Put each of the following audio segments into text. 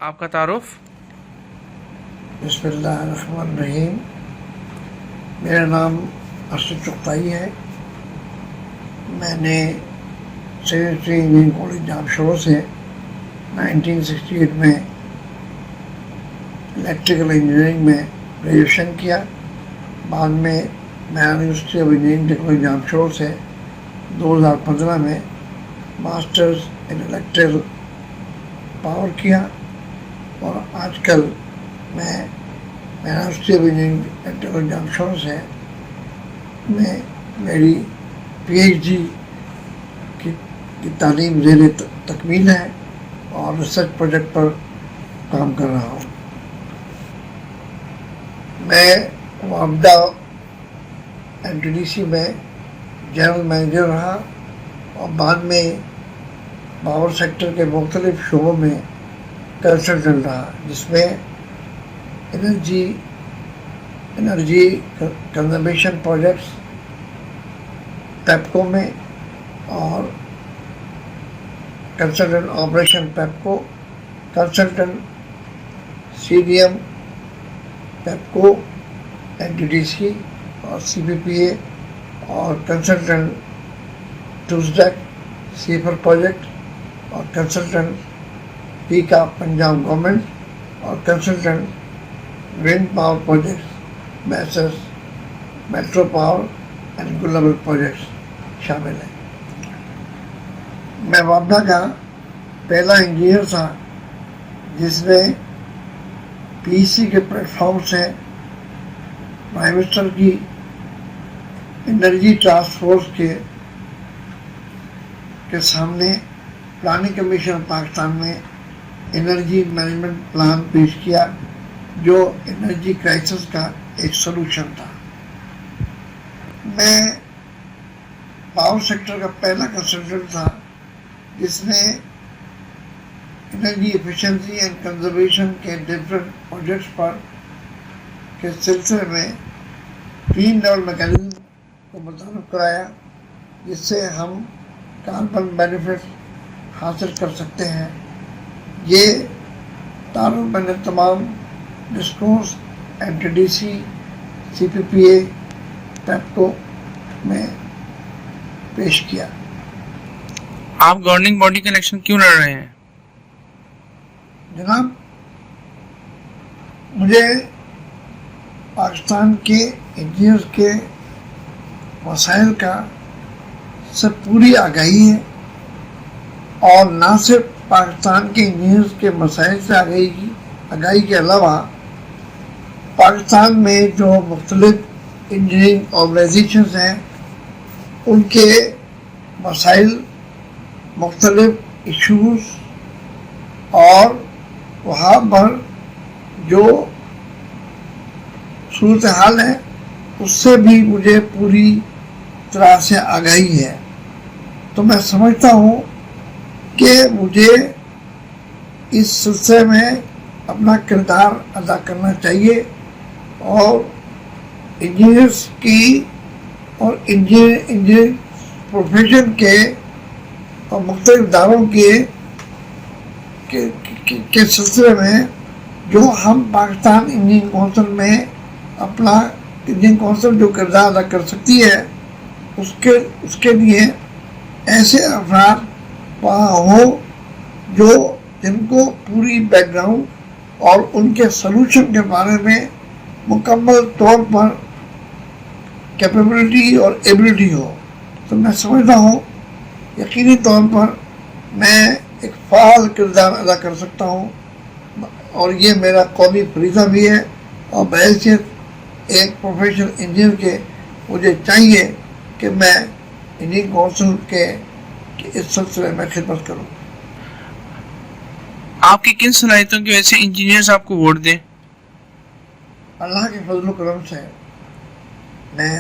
آپ کا تعارف؟ بسم اللہ الرحمن الرحیم. میرا نام ارشد چغتائی ہے. میں نے سیکرٹری انجینئرنگ کالج جامشورو سے 1968 میں الیکٹریکل انجینئرنگ میں گریجویشن کیا. بعد میں university of engineering technology Jamshoro سے 2015 میں ماسٹرز ان الیکٹریکل پاور کیا، اور آج کل میں university of engineering technology Jamshoro سے میری پی ایچ ڈی کی تعلیم زیر تکمیل ہے اور ریسرچ پروجیکٹ پر کام کر رہا ہوں. میں وابڈا این ٹی ڈی سی میں جنرل مینیجر رہا اور بعد میں پاور سیکٹر کے مختلف شعبوں میں کنسلٹنٹ رہا، جس میں انرجی کنزرویشن پروجیکٹس پیپکو میں، اور consultant operation PEPCO, consultant C D M PEPCO N T D C اور سی پی پی اے، اور کنسلٹنٹ ٹوزڈیک سیفر پروجیکٹ، اور کنسلٹنٹ پی کا پنجاب گورنمنٹ، اور consultant wind power projects messrs metro power and global projects شامل ہیں. میں وابڈا کا پہلا انجینئر تھا جس نے پی سی کے پلیٹ فارم سے پرائم منسٹر کی انرجی ٹاسک فورس کے سامنے پلاننگ کمیشن پاکستان میں انرجی مینجمنٹ پلان پیش کیا، جو انرجی کرائسس کا ایک سلوشن تھا. میں پاور سیکٹر کا پہلا کنسلٹنٹ تھا جس نے انرجی ایفیشنسی اینڈ کنزرویشن کے ڈفرینٹ پروجیکٹس پر کے سلسلے میں 3 لیول میکینزم کو متعارف کرایا، جس سے ہم کاربن بینیفٹ حاصل کر سکتے ہیں. یہ تعارف میں نے تمام discos N T D C, C P P A, PEPCO میں پیش کیا. آپ گورننگ باڈی کا الیکشن کیوں لڑ رہے ہیں؟ جناب، مجھے پاکستان کے انجینئرز کے مسائل کا سے پوری آگاہی ہے، اور نہ صرف پاکستان کے انجینئرز کے مسائل سے آگاہی کے علاوہ پاکستان میں جو مختلف انجینئرنگ آرگنائزیشنز ہیں ان کے مسائل، مختلف ایشوز، اور وہاں پر جو صورتحال ہے اس سے بھی مجھے پوری طرح سے آگاہی ہے. تو میں سمجھتا ہوں کہ مجھے اس سلسلے میں اپنا کردار ادا کرنا چاہیے، اور انجینئرس کی اور انجینئر پروفیشن کے اور مختلف اداروں کے سلسلے میں جو ہم پاکستان انجینئرنگ کونسل میں اپنا انجینئرنگ کونسل جو کردار ادا کر سکتی ہے اس کے لیے ایسے افراد وہاں ہوں جن کو پوری بیک گراؤنڈ اور ان کے سلوشن کے بارے میں مکمل طور پر کیپیبلٹی اور ایبلٹی ہو. تو میں سمجھتا ہوں یقینی طور پر میں ایک فعال کردار ادا کر سکتا ہوں، اور یہ میرا قومی فریضہ بھی ہے، اور بحیثیت ایک پروفیشنل انجینئر کے مجھے چاہیے کہ میں انجینئرنگ کونسل کے اس سلسلے میں خدمت کروں. آپ کی کن صلاحیتوں کی وجہ سے انجینئرز آپ کو ووٹ دیں؟ اللہ کے فضل و کرم سے میں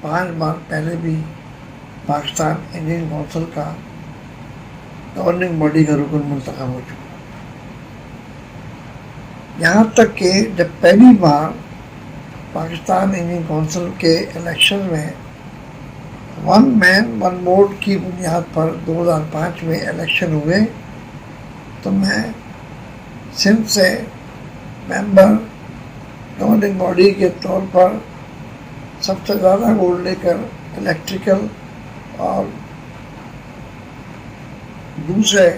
5 بار پہلے بھی پاکستان انجینئرنگ کونسل کا گورننگ باڈی کا رکن منتخب ہو چکا. یہاں تک کہ جب پہلی بار پاکستان انجینئرنگ کونسل کے الیکشن میں 1 مین 1 ووٹ کی بنیاد پر 2005 میں الیکشن ہوئے، تو میں सिंध से मेंबर गवर्निंग बॉडी के तौर पर सबसे ज़्यादा वोट लेकर इलेक्ट्रिकल और दूसरे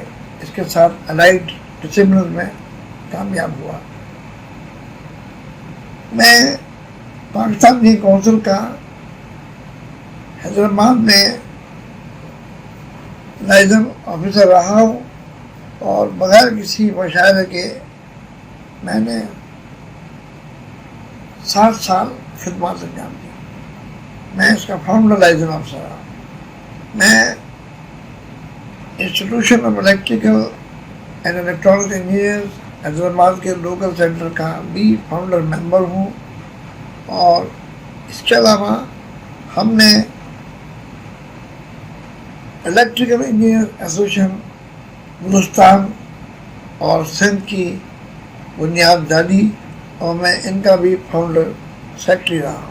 इसके साथ अलाइड डिसिप्लिन में कामयाब हुआ। मैं पाकिस्तान की कौंसिल का हैदराबाद में लाइजन ऑफिसर रहा हूँ और बगैर किसी मुशाहरे के मैंने 7 साल खिदमत अंजाम दी। मैं इसका फाउंडर लाइजन ऑफिसर रहा। मैं institution of electrical and electronic engineers Hyderabad के लोकल सेंटर का भी फाउंडर मेंबर हूँ और इसके अलावा हमने इलेक्ट्रिकल इंजीनियर एसोसिएशन बलूचिस्तान और सिंध की बुनियाद डाली और मैं इनका भी फाउंडर सेक्रेटरी रहा हूँ।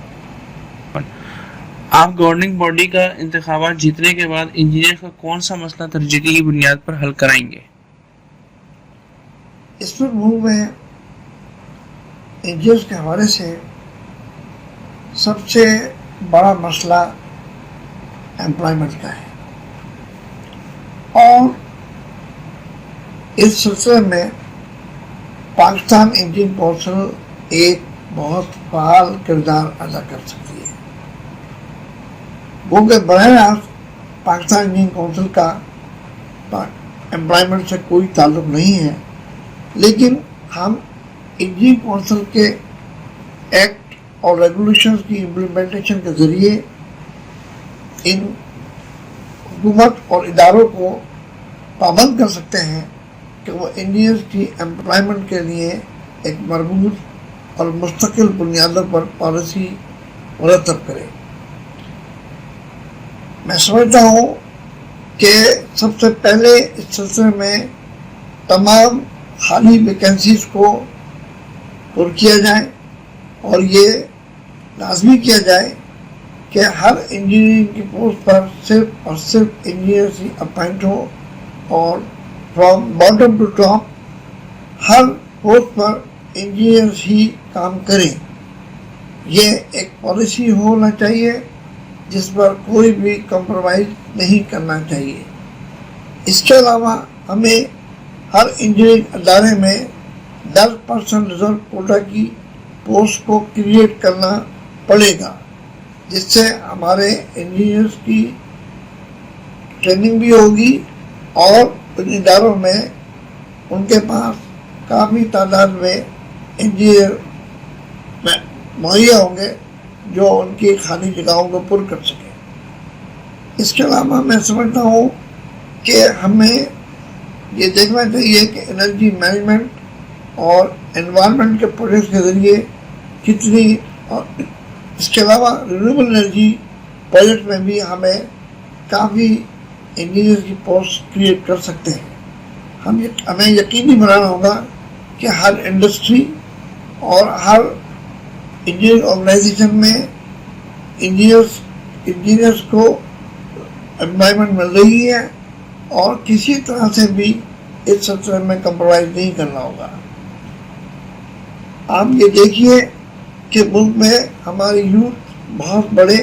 आप गवर्निंग बॉडी का इंतखाबात जीतने के बाद इंजीनियर का कौन सा मसला तर्जीह की बुनियाद पर हल कराएंगे? इस पर मुल्क में इंजीनियर्स के हवाले से सबसे बड़ा मसला एम्प्लॉयमेंट का है और इस सिलसिले में पाकिस्तान इंजीनियरिंग कौंसिल एक बहुत फाल किरदार अदा कर सकती है। वो कि बरह रास्त पाकिस्तान इंजीनियरिंग कौंसिल का एम्प्लॉयमेंट से कोई ताल्लुक नहीं है, लेकिन हम इंजीनियरिंग कौंसिल के एक्ट और रेगुलेशंस की इम्प्लीमेंटेशन के ज़रिए इन हुकूमत और इदारों को पाबंद कर सकते हैं कि वो इंजीनियर्स की एम्प्लॉयमेंट के लिए एक मरबूत और मुस्तकिल बुनियादों पर पॉलिसी मुरतब करे। मैं समझता हूँ कि सबसे पहले इस सिलसिले में तमाम खाली वैकेंसीज को पुर किया जाए और ये लाजमी किया जाए कि हर इंजीनियरिंग की पोस्ट पर सिर्फ और सिर्फ इंजीनियर्स ही अपॉइंट हो और फ्रॉम बॉटम टू टॉप हर पोस्ट पर इंजीनियर्स ही काम करें। ये एक पॉलिसी होना चाहिए जिस पर कोई भी कॉम्प्रोमाइज़ नहीं करना चाहिए। इसके अलावा हमें हर इंजीनियरिंग अदारे में 10% रिजर्व कोटा की पोस्ट को क्रिएट करना पड़ेगा, जिससे हमारे इंजीनियर्स की ट्रेनिंग भी होगी और इन इदारों में उनके पास काफ़ी तादाद में इंजीनियर मुहैया होंगे जो उनकी खाली जगहों को पुर कर सकें। इसके अलावा मैं समझता हूँ कि हमें ये देखना चाहिए कि एनर्जी मैनेजमेंट और एनवायरनमेंट के प्रोजेक्ट के ज़रिए कितनी, और इसके अलावा रिन्यूएबल एनर्जी प्रोजेक्ट में भी हमें काफ़ी इंजीनियर की पोस्ट क्रिएट कर सकते हैं। हमें यकीनी बनाना होगा कि हर इंडस्ट्री और हर इंजीनियरिंग ऑर्गेनाइजेशन में इंजीनियर्स को एम्प्लॉयमेंट मिल रही है और किसी तरह से भी इस सिलसिले में कम्प्रोमाइज़ नहीं करना होगा। आप ये देखिए कि मुल्क में हमारी यूथ बहुत बड़े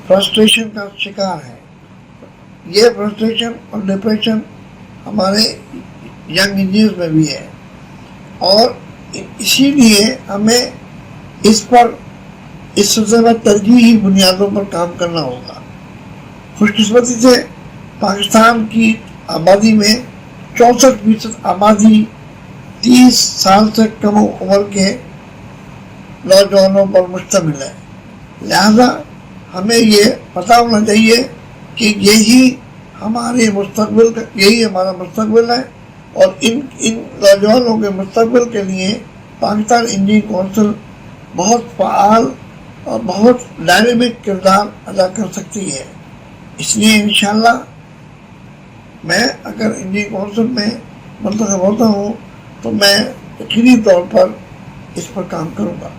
फ्रस्ट्रेशन का शिकार है। ये फ्रस्ट्रेशन और डिप्रेशन हमारे यंग इंजीनियर्स में भी है और इसीलिए हमें इस सिलसिले में तरजीही बुनियादों पर काम करना होगा। खुशकिस्मती से पाकिस्तान की आबादी में 64% आबादी 30 साल से कम उम्र के नौजवानों पर मुश्तमिल है। लिहाजा हमें ये पता होना चाहिए कि यही हमारा मुस्तकबिल है और इन नौजवानों के मुस्तकबिल के लिए पाकिस्तान इंजीनियरिंग कौंसिल बहुत फ़आल और बहुत डायनेमिक किरदार अदा कर सकती है। इसलिए इंशाअल्लाह मैं अगर इंजीनियरिंग कौंसिल में मुंतखब होता हूँ तो मैं यकीनी तौर पर इस पर काम करूँगा।